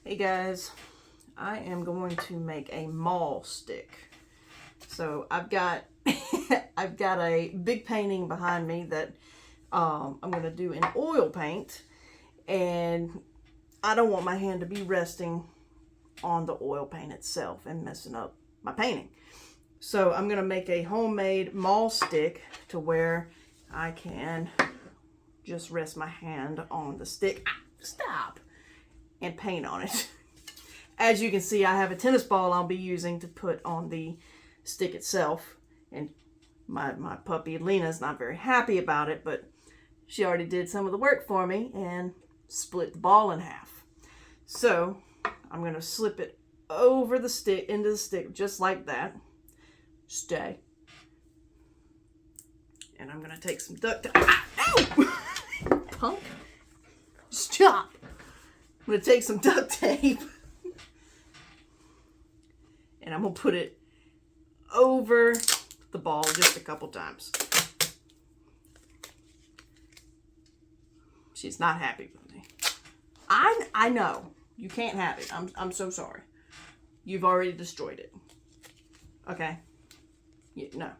Hey guys, I am going to make a MAHL stick. So I've got I've got a big painting behind me that I'm going to do in oil paint, and I don't want my hand to be resting on the oil paint itself and messing up my painting. So I'm going to make a homemade MAHL stick to where I can just rest my hand on the stick. Stop! And paint on it. As you can see, I have a tennis ball I'll be using to put on the stick itself, and my puppy Lena's not very happy about it, but she already did some of the work for me and split the ball in half. So I'm going to slip it over the stick, into the stick, just like that. Stay. And I'm going to take some duct tape. Ow! Punk. Stop. I'm going to take some duct tape and I'm going to put it over the ball just a couple times. She's not happy with me. I know. You can't have it. I'm so sorry. You've already destroyed it. Okay? No,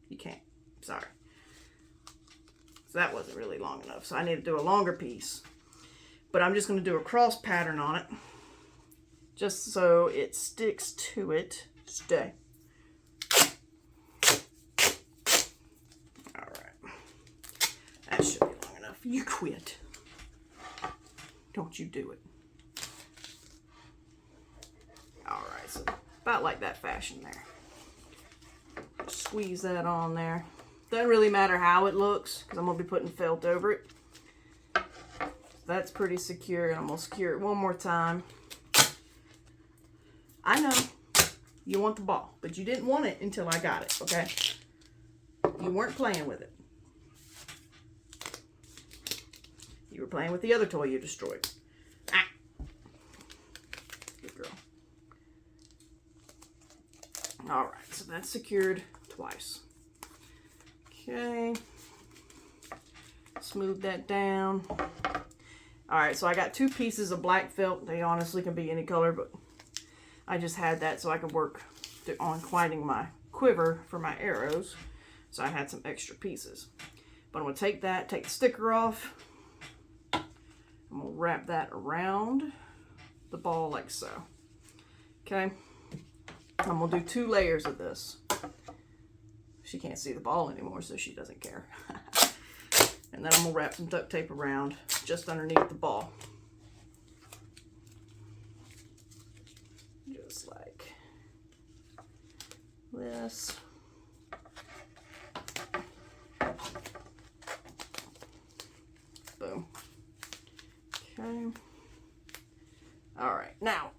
you can't. Sorry. So that wasn't really long enough. So I need to do a longer piece. But I'm just going to do a cross pattern on it, just so it sticks to it. Stay. Alright. That should be long enough. You quit. Don't you do it. Alright, so about like that fashion there. Squeeze that on there. Doesn't really matter how it looks, because I'm going to be putting felt over it. That's pretty secure, and I'm going to secure it one more time. I know you want the ball, but you didn't want it until I got it, okay? You weren't playing with it. You were playing with the other toy you destroyed. Ah. Good girl. Alright, so that's secured twice. Okay. Smooth that down. Alright, so I got 2 pieces of black felt. They honestly can be any color, but I just had that so I could work on quieting my quiver for my arrows. So I had some extra pieces. But I'm going to take that, take the sticker off. I'm going to wrap that around the ball like so. Okay? I'm going to do 2 layers of this. She can't see the ball anymore, so she doesn't care. And then I'm going to wrap some duct tape around just underneath the ball. Just like this. Boom. Okay. All right. Now,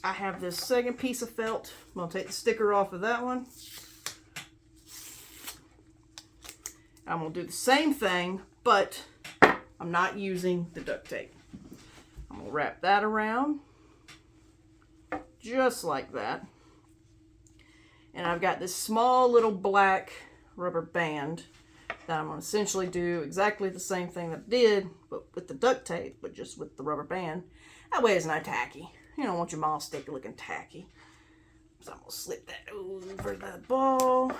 I have this second piece of felt. I'm going to take the sticker off of that one. I'm going to do the same thing, but I'm not using the duct tape. I'm going to wrap that around just like that. And I've got this small little black rubber band that I'm going to essentially do exactly the same thing that I did, but with the duct tape, but just with the rubber band. That way it's not tacky. You don't want your MAHL stick looking tacky. So I'm going to slip that over the ball.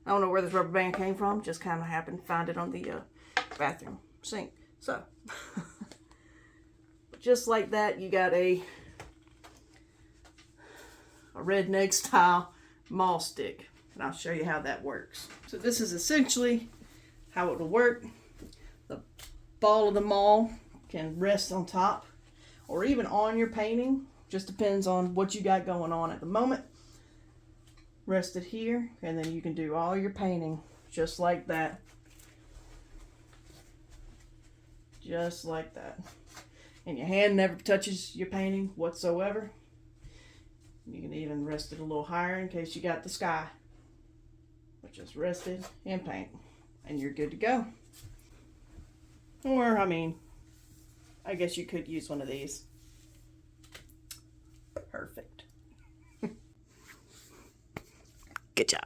I don't know where this rubber band came from. Just kind of happened to find it on the bathroom sink. So, just like that, you got a redneck style MAHL stick. And I'll show you how that works. So this is essentially how it will work. The ball of the MAHL can rest on top or even on your painting. Just depends on what you got going on at the moment. Rest it here, and then you can do all your painting just like that. Just like that. And your hand never touches your painting whatsoever. You can even rest it a little higher in case you got the sky. But just rest it and paint, and you're good to go. Or, I mean, I guess you could use one of these. Perfect. Good job.